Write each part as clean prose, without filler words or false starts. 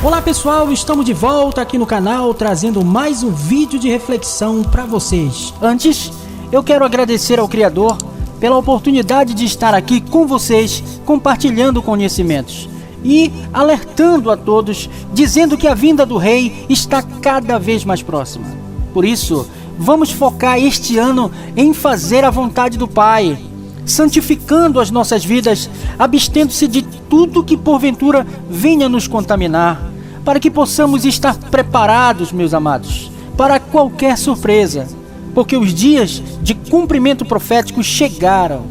Olá pessoal, estamos de volta aqui no canal trazendo mais um vídeo de reflexão para vocês. Antes, eu quero agradecer ao Criador pela oportunidade de estar aqui com vocês, compartilhando conhecimentos e alertando a todos, dizendo que a vinda do Rei está cada vez mais próxima. Por isso, vamos focar este ano em fazer a vontade do Pai, santificando as nossas vidas, abstendo-se de tudo que porventura venha nos contaminar, para que possamos estar preparados, meus amados, para qualquer surpresa, porque os dias de cumprimento profético chegaram,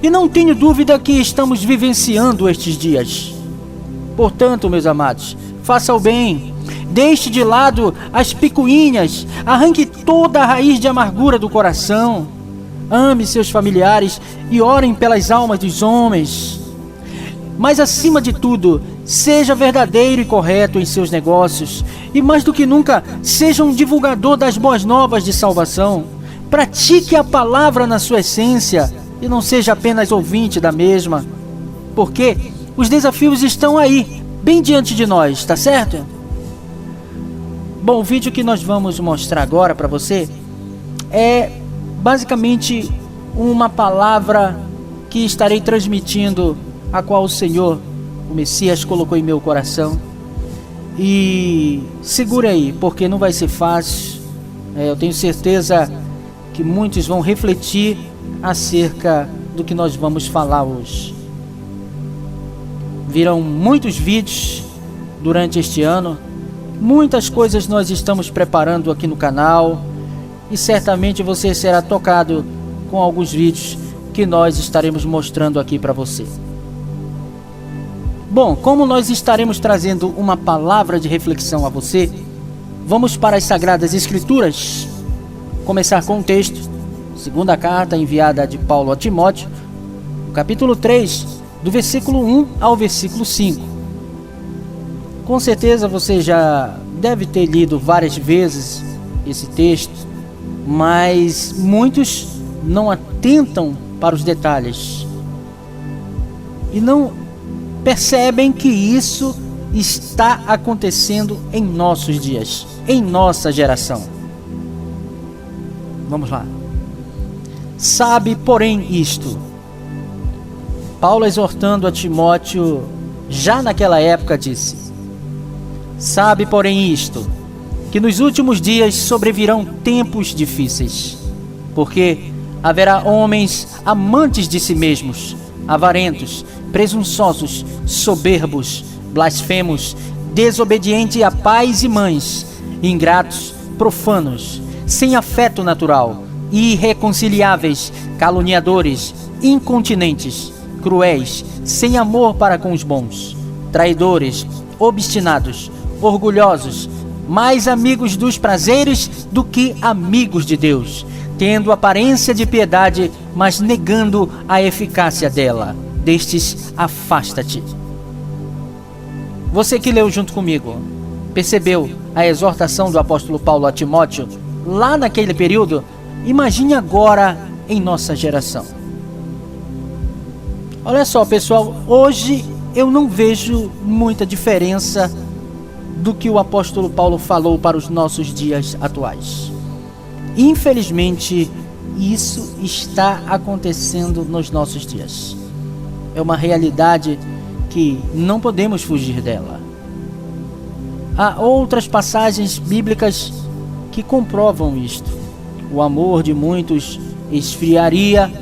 e não tenho dúvida que estamos vivenciando estes dias. Portanto, meus amados, faça o bem, deixe de lado as picuinhas, arranque toda a raiz de amargura do coração, ame seus familiares e orem pelas almas dos homens. Mas acima de tudo, seja verdadeiro e correto em seus negócios e mais do que nunca, seja um divulgador das boas novas de salvação. Pratique a palavra na sua essência e não seja apenas ouvinte da mesma, porque os desafios estão aí, bem diante de nós, tá certo? Bom, o vídeo que nós vamos mostrar agora para você é basicamente uma palavra que estarei transmitindo, a qual o Senhor, o Messias, colocou em meu coração. E segure aí, porque não vai ser fácil. Eu tenho certeza que muitos vão refletir acerca do que nós vamos falar hoje. Virão muitos vídeos durante este ano, muitas coisas nós estamos preparando aqui no canal, e certamente você será tocado com alguns vídeos que nós estaremos mostrando aqui para você. Bom, como nós estaremos trazendo uma palavra de reflexão a você, vamos para as Sagradas Escrituras. Começar com o texto, segunda carta enviada de Paulo a Timóteo, capítulo 3, do versículo 1 ao versículo 5. Com certeza você já deve ter lido várias vezes esse texto, mas muitos não atentam para os detalhes e não percebem que isso está acontecendo em nossos dias, em nossa geração. Vamos lá. Sabe, porém, isto. Paulo, exortando a Timóteo, já naquela época, disse: sabe, porém, isto, que nos últimos dias sobrevirão tempos difíceis, porque haverá homens amantes de si mesmos, avarentos, presunçosos, soberbos, blasfemos, desobedientes a pais e mães, ingratos, profanos, sem afeto natural, irreconciliáveis, caluniadores, incontinentes, cruéis, sem amor para com os bons, traidores, obstinados, orgulhosos, mais amigos dos prazeres do que amigos de Deus, tendo aparência de piedade, mas negando a eficácia dela. Destes, afasta-te. Você que leu junto comigo, percebeu a exortação do apóstolo Paulo a Timóteo lá naquele período? Imagine agora em nossa geração. Olha só, pessoal, hoje eu não vejo muita diferença do que o apóstolo Paulo falou para os nossos dias atuais. Infelizmente, isso está acontecendo nos nossos dias. É uma realidade que não podemos fugir dela. Há outras passagens bíblicas que comprovam isto. O amor de muitos esfriaria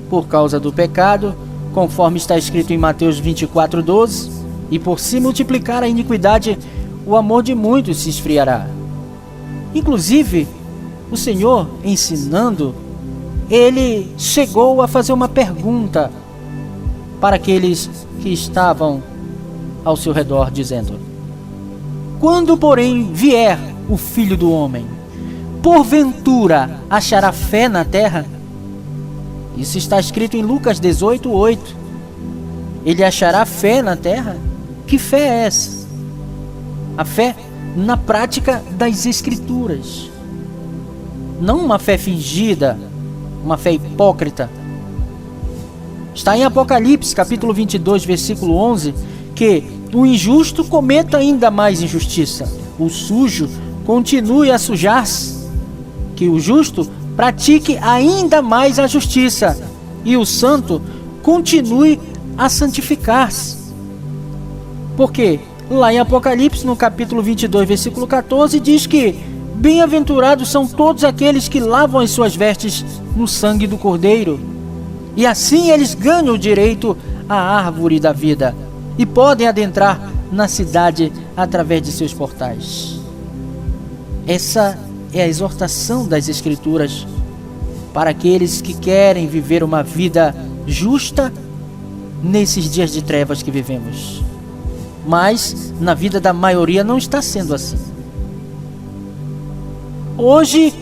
por causa do pecado, conforme está escrito em Mateus 24:12, e por se multiplicar a iniquidade, o amor de muitos se esfriará. Inclusive, o Senhor, ensinando, ele chegou a fazer uma pergunta para aqueles que estavam ao seu redor, dizendo: quando, porém, vier o Filho do Homem, porventura achará fé na terra? Isso está escrito em Lucas 18:8. Ele achará fé na terra? Que fé é essa? A fé na prática das Escrituras. Não uma fé fingida, uma fé hipócrita. Está em Apocalipse, capítulo 22, versículo 11, que o injusto cometa ainda mais injustiça, o sujo continue a sujar-se, que o justo pratique ainda mais a justiça e o santo continue a santificar-se. Porque lá em Apocalipse, no capítulo 22, versículo 14, diz que bem-aventurados são todos aqueles que lavam as suas vestes no sangue do Cordeiro, e assim eles ganham o direito à árvore da vida e podem adentrar na cidade através de seus portais. Essa é a exortação das Escrituras para aqueles que querem viver uma vida justa nesses dias de trevas que vivemos. Mas na vida da maioria não está sendo assim. Hoje,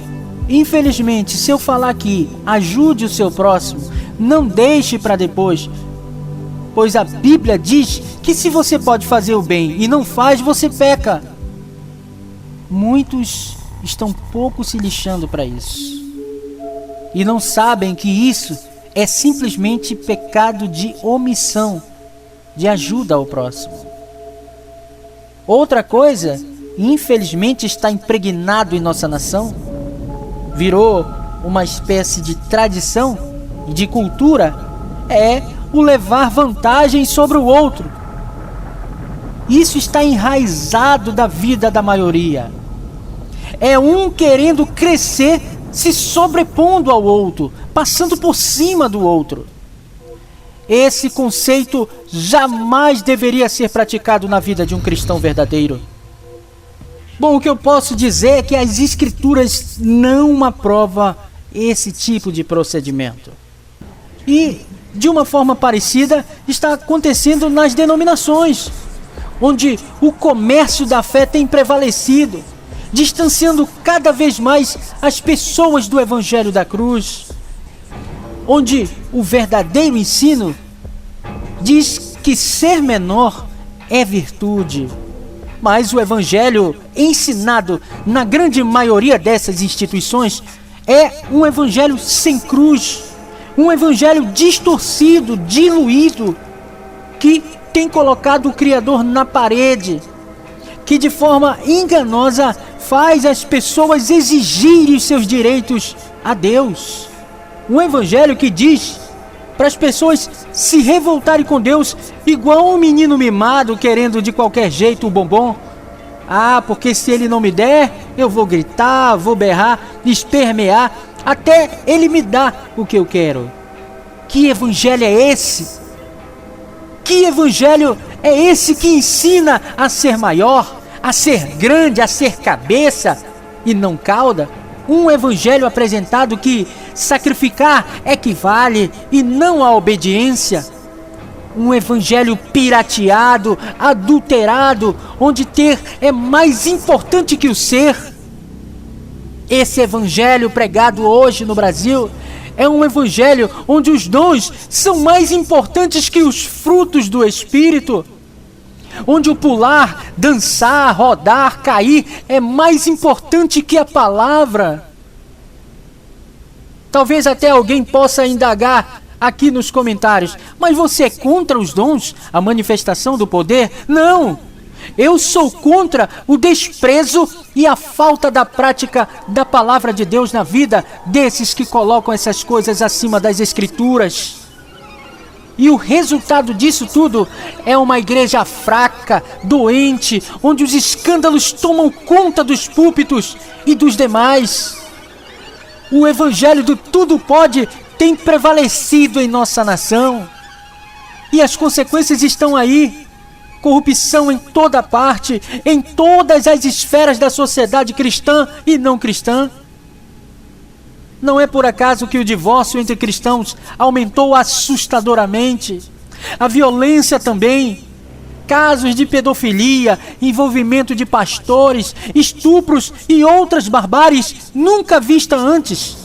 infelizmente, se eu falar aqui, ajude o seu próximo, não deixe para depois, pois a Bíblia diz que se você pode fazer o bem e não faz, você peca. Muitos estão pouco se lixando para isso e não sabem que isso é simplesmente pecado de omissão, de ajuda ao próximo. Outra coisa, infelizmente, está impregnado em nossa nação, virou uma espécie de tradição e de cultura, é o levar vantagem sobre o outro. Isso está enraizado da vida da maioria. É um querendo crescer, se sobrepondo ao outro, passando por cima do outro. Esse conceito jamais deveria ser praticado na vida de um cristão verdadeiro. Bom, o que eu posso dizer é que as Escrituras não aprovam esse tipo de procedimento. E, de uma forma parecida, está acontecendo nas denominações, onde o comércio da fé tem prevalecido, distanciando cada vez mais as pessoas do Evangelho da Cruz, onde o verdadeiro ensino diz que ser menor é virtude. Mas o Evangelho ensinado na grande maioria dessas instituições é um Evangelho sem cruz, um Evangelho distorcido, diluído, que tem colocado o Criador na parede, que de forma enganosa faz as pessoas exigirem os seus direitos a Deus. Um evangelho que diz para as pessoas se revoltarem com Deus igual um menino mimado querendo de qualquer jeito o bombom. Ah, porque se ele não me der, eu vou gritar, vou berrar, espermear, até ele me dar o que eu quero. Que evangelho é esse? Que evangelho é esse que ensina a ser maior, a ser grande, a ser cabeça e não cauda? Um evangelho apresentado que sacrificar equivale e não a obediência. Um evangelho pirateado, adulterado, onde ter é mais importante que o ser. Esse evangelho pregado hoje no Brasil é um evangelho onde os dons são mais importantes que os frutos do Espírito, onde o pular, dançar, rodar, cair é mais importante que a palavra. Talvez até alguém possa indagar aqui nos comentários: mas você é contra os dons, a manifestação do poder? Não! Eu sou contra o desprezo e a falta da prática da palavra de Deus na vida desses que colocam essas coisas acima das Escrituras. E o resultado disso tudo é uma igreja fraca, doente, onde os escândalos tomam conta dos púlpitos e dos demais. O evangelho do tudo pode tem prevalecido em nossa nação. E as consequências estão aí. Corrupção em toda parte, em todas as esferas da sociedade cristã e não cristã. Não é por acaso que o divórcio entre cristãos aumentou assustadoramente. A violência também. Casos de pedofilia, envolvimento de pastores, estupros e outras barbáries nunca vistas antes.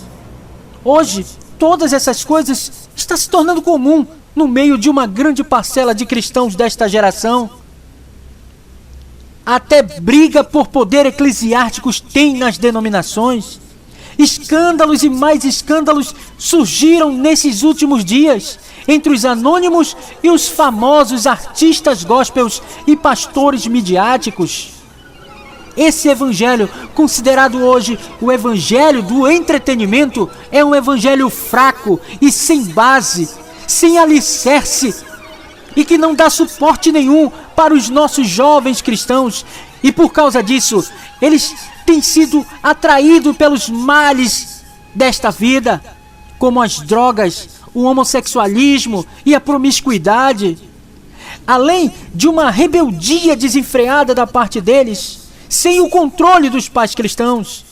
Hoje, todas essas coisas estão se tornando comum no meio de uma grande parcela de cristãos desta geração. Até briga por poder eclesiásticos tem nas denominações. Escândalos e mais escândalos surgiram nesses últimos dias. entre os anônimos e os famosos artistas gospels e pastores midiáticos. Esse evangelho, considerado hoje o evangelho do entretenimento, é um evangelho fraco e sem base, sem alicerce, e que não dá suporte nenhum para os nossos jovens cristãos. E por causa disso, eles têm sido atraídos pelos males desta vida, como as drogas, o homossexualismo e a promiscuidade, além de uma rebeldia desenfreada da parte deles, sem o controle dos pais cristãos.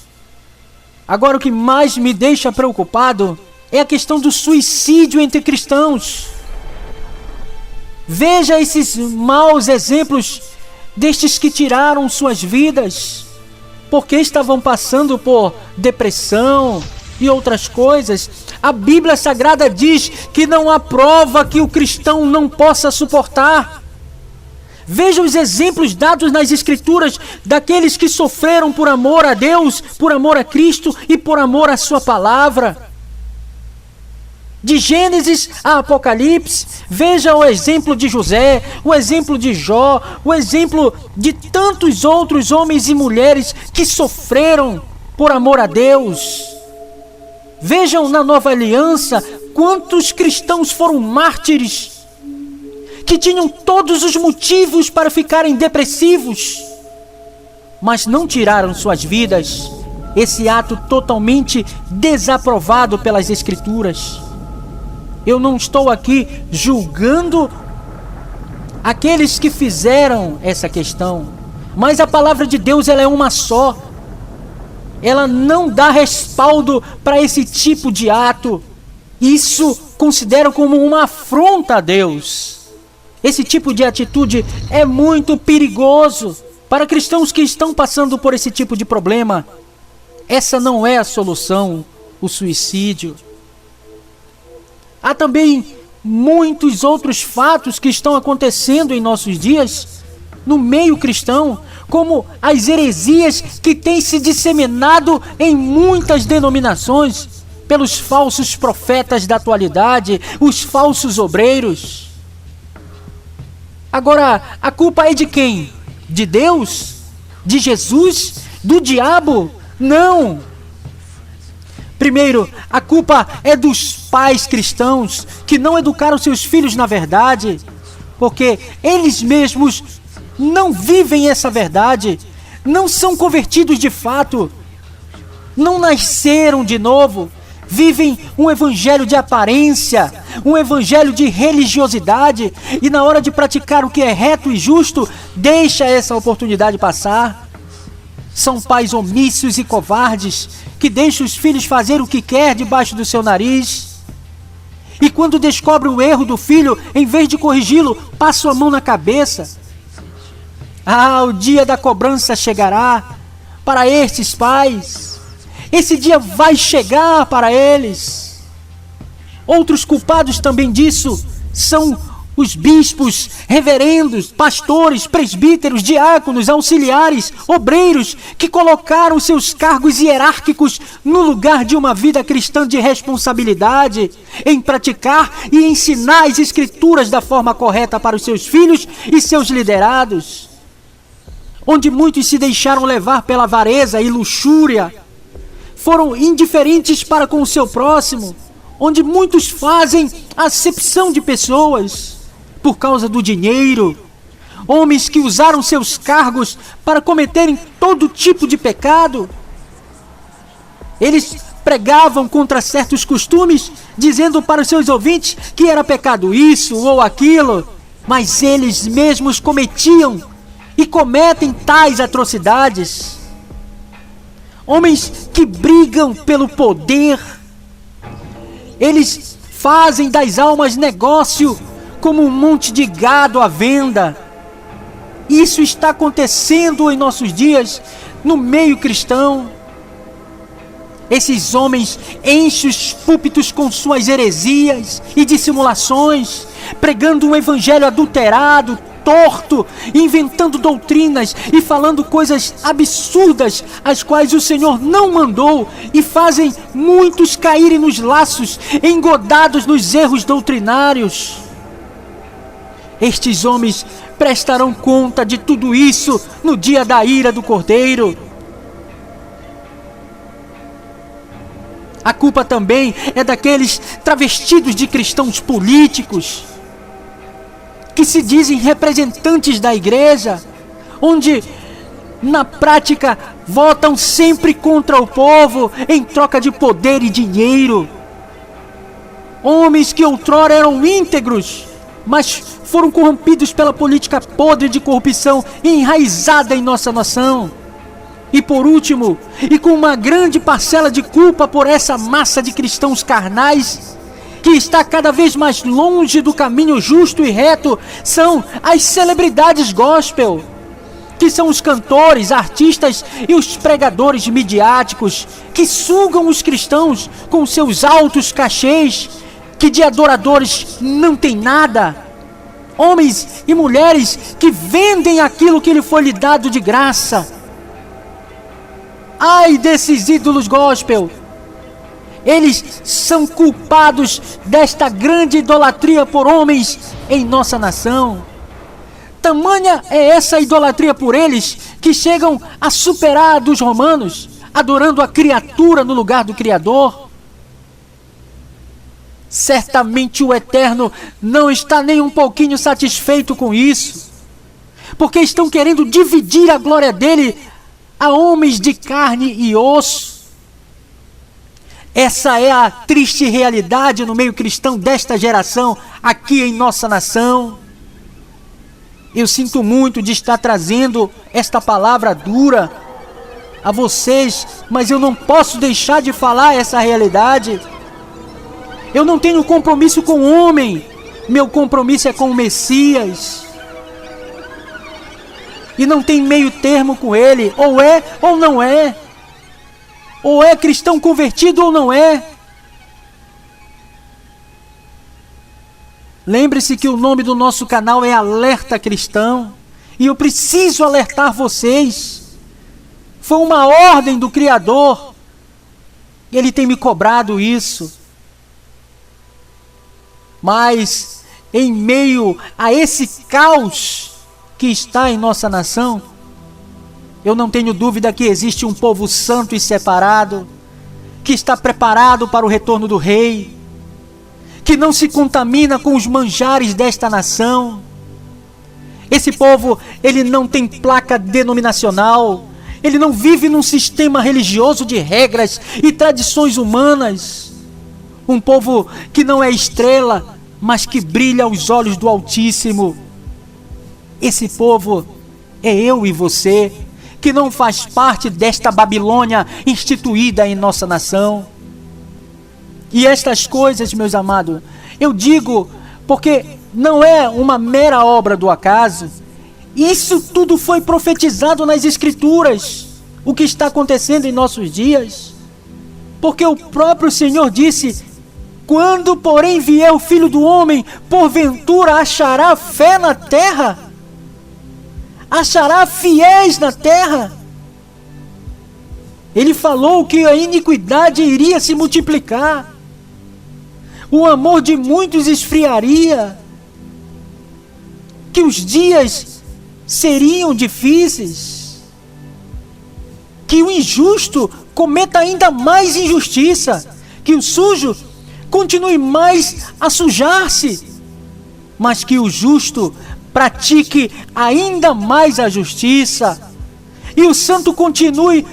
Agora, o que mais me deixa preocupado é a questão do suicídio entre cristãos. Veja esses maus exemplos destes que tiraram suas vidas porque estavam passando por depressão e outras coisas. A Bíblia Sagrada diz que não há prova que o cristão não possa suportar. Veja os exemplos dados nas Escrituras daqueles que sofreram por amor a Deus, por amor a Cristo e por amor à sua palavra. De Gênesis a Apocalipse, veja o exemplo de José, o exemplo de Jó, o exemplo de tantos outros homens e mulheres que sofreram por amor a Deus. Vejam na Nova Aliança quantos cristãos foram mártires, que tinham todos os motivos para ficarem depressivos, mas não tiraram suas vidas. Esse ato totalmente desaprovado pelas Escrituras. Eu não estou aqui julgando aqueles que fizeram essa questão, mas a palavra de Deus, ela é uma só. Ela não dá respaldo para esse tipo de ato. Isso considero como uma afronta a Deus. Esse tipo de atitude é muito perigoso para cristãos que estão passando por esse tipo de problema. Essa não é a solução, o suicídio. Há também muitos outros fatos que estão acontecendo em nossos dias no meio cristão, como as heresias que têm se disseminado em muitas denominações pelos falsos profetas da atualidade, os falsos obreiros. Agora, a culpa é de quem? De Deus? De Jesus? Do diabo? Não! Primeiro, a culpa é dos pais cristãos que não educaram seus filhos na verdade, porque eles mesmos não vivem essa verdade, não são convertidos de fato, não nasceram de novo, vivem um evangelho de aparência, um evangelho de religiosidade, e na hora de praticar o que é reto e justo, deixa essa oportunidade passar. São pais omissos e covardes, que deixam os filhos fazer o que quer debaixo do seu nariz. E quando descobre o erro do filho, em vez de corrigi-lo, passa a mão na cabeça. Ah, o dia da cobrança chegará para estes pais. Esse dia vai chegar para eles. Outros culpados também disso são os bispos, reverendos, pastores, presbíteros, diáconos, auxiliares, obreiros, que colocaram seus cargos hierárquicos no lugar de uma vida cristã de responsabilidade, em praticar e ensinar as Escrituras da forma correta para os seus filhos e seus liderados. Onde muitos se deixaram levar pela avareza e luxúria, foram indiferentes para com o seu próximo, onde muitos fazem acepção de pessoas por causa do dinheiro, homens que usaram seus cargos para cometerem todo tipo de pecado. Eles pregavam contra certos costumes, dizendo para os seus ouvintes que era pecado isso ou aquilo, mas eles mesmos cometiam e cometem tais atrocidades. Homens que brigam pelo poder, eles fazem das almas negócio como um monte de gado à venda. Isso está acontecendo em nossos dias no meio cristão. Esses homens enchem os púlpitos com suas heresias e dissimulações, pregando um evangelho adulterado, torto, inventando doutrinas e falando coisas absurdas, as quais o Senhor não mandou, e fazem muitos caírem nos laços, engodados nos erros doutrinários. Estes homens prestarão conta de tudo isso no dia da ira do Cordeiro. A culpa também é daqueles travestidos de cristãos políticos, que se dizem representantes da igreja, onde na prática votam sempre contra o povo em troca de poder e dinheiro. Homens que outrora eram íntegros, mas foram corrompidos pela política podre de corrupção enraizada em nossa nação. E por último, e com uma grande parcela de culpa por essa massa de cristãos carnais, que está cada vez mais longe do caminho justo e reto, são as celebridades gospel, que são os cantores, artistas e os pregadores midiáticos, que sugam os cristãos com seus altos cachês, que de adoradores não tem nada. Homens e mulheres que vendem aquilo que lhe foi lhe dado de graça. Ai desses ídolos gospel! Eles são culpados desta grande idolatria por homens em nossa nação. Tamanha é essa idolatria por eles, que chegam a superar a dos romanos, adorando a criatura no lugar do Criador. Certamente o Eterno não está nem um pouquinho satisfeito com isso, porque estão querendo dividir a glória dele a homens de carne e osso. Essa é a triste realidade no meio cristão desta geração aqui em nossa nação. Eu sinto muito de estar trazendo esta palavra dura a vocês, mas eu não posso deixar de falar essa realidade. Eu não tenho compromisso com o homem, meu compromisso é com o Messias. E não tem meio termo com ele, ou é ou não é. Ou é cristão convertido ou não é. Lembre-se que o nome do nosso canal é Alerta Cristão. E eu preciso alertar vocês. Foi uma ordem do Criador. Ele tem me cobrado isso. Mas, em meio a esse caos que está em nossa nação, eu não tenho dúvida que existe um povo santo e separado, que está preparado para o retorno do Rei, que não se contamina com os manjares desta nação. Esse povo, ele não tem placa denominacional, ele não vive num sistema religioso de regras e tradições humanas. Um povo que não é estrela, mas que brilha aos olhos do Altíssimo. Esse povo é eu e você, que não faz parte desta Babilônia instituída em nossa nação. E estas coisas, meus amados, eu digo porque não é uma mera obra do acaso. Isso tudo foi profetizado nas Escrituras, o que está acontecendo em nossos dias. Porque o próprio Senhor disse: quando, porém, vier o Filho do Homem, porventura achará fé na terra? Achará fiéis na terra? Ele falou que a iniquidade iria se multiplicar, o amor de muitos esfriaria, que os dias seriam difíceis, que o injusto cometa ainda mais injustiça, que o sujo continue mais a sujar-se, mas que o justo pratique ainda mais a justiça, e o santo continue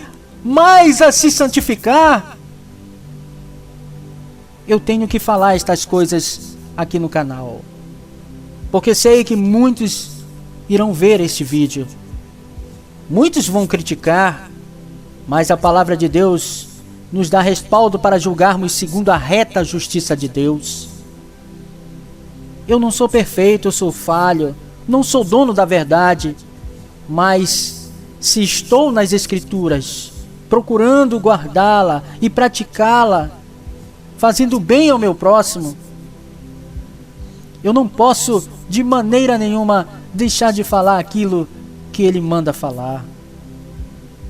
mais a se santificar. Eu tenho que falar estas coisas aqui no canal, porque sei que muitos irão ver este vídeo, muitos vão criticar, mas a palavra de Deus nos dá respaldo para julgarmos segundo a reta justiça de Deus. Eu não sou perfeito, eu sou falho, não sou dono da verdade, mas se estou nas Escrituras, procurando guardá-la e praticá-la, fazendo bem ao meu próximo, eu não posso de maneira nenhuma deixar de falar aquilo que Ele manda falar.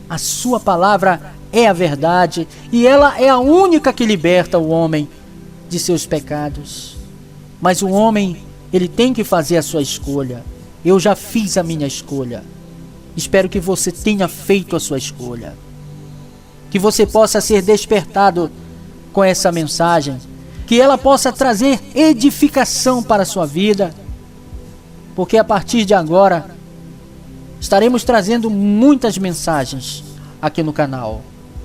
A sua palavra é a verdade e ela é a única que liberta o homem de seus pecados. Mas o homem, ele tem que fazer a sua escolha. Eu já fiz a minha escolha. Espero que você tenha feito a sua escolha. Que você possa ser despertado com essa mensagem. Que ela possa trazer edificação para a sua vida. Porque a partir de agora, estaremos trazendo muitas mensagens aqui no canal.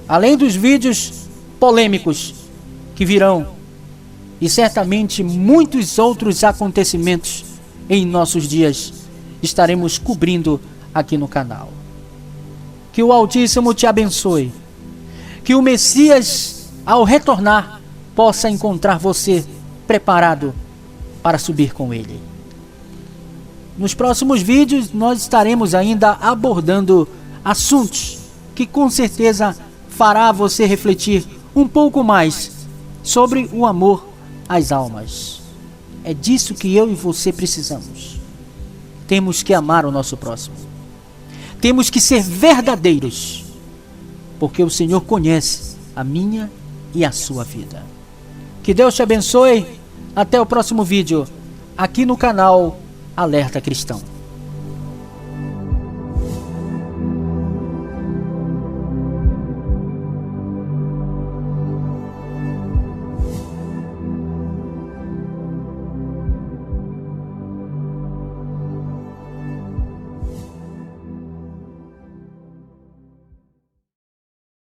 Além dos vídeos polêmicos que virão. E certamente muitos outros acontecimentos em nossos dias estaremos cobrindo aqui no canal. Que o Altíssimo te abençoe. Que o Messias, ao retornar, possa encontrar você preparado para subir com ele. Nos próximos vídeos nós estaremos ainda abordando assuntos que com certeza fará você refletir um pouco mais sobre o amor às almas. É disso que eu e você precisamos. Temos que amar o nosso próximo. Temos que ser verdadeiros, porque o Senhor conhece a minha e a sua vida. Que Deus te abençoe. Até o próximo vídeo aqui no canal Alerta Cristão.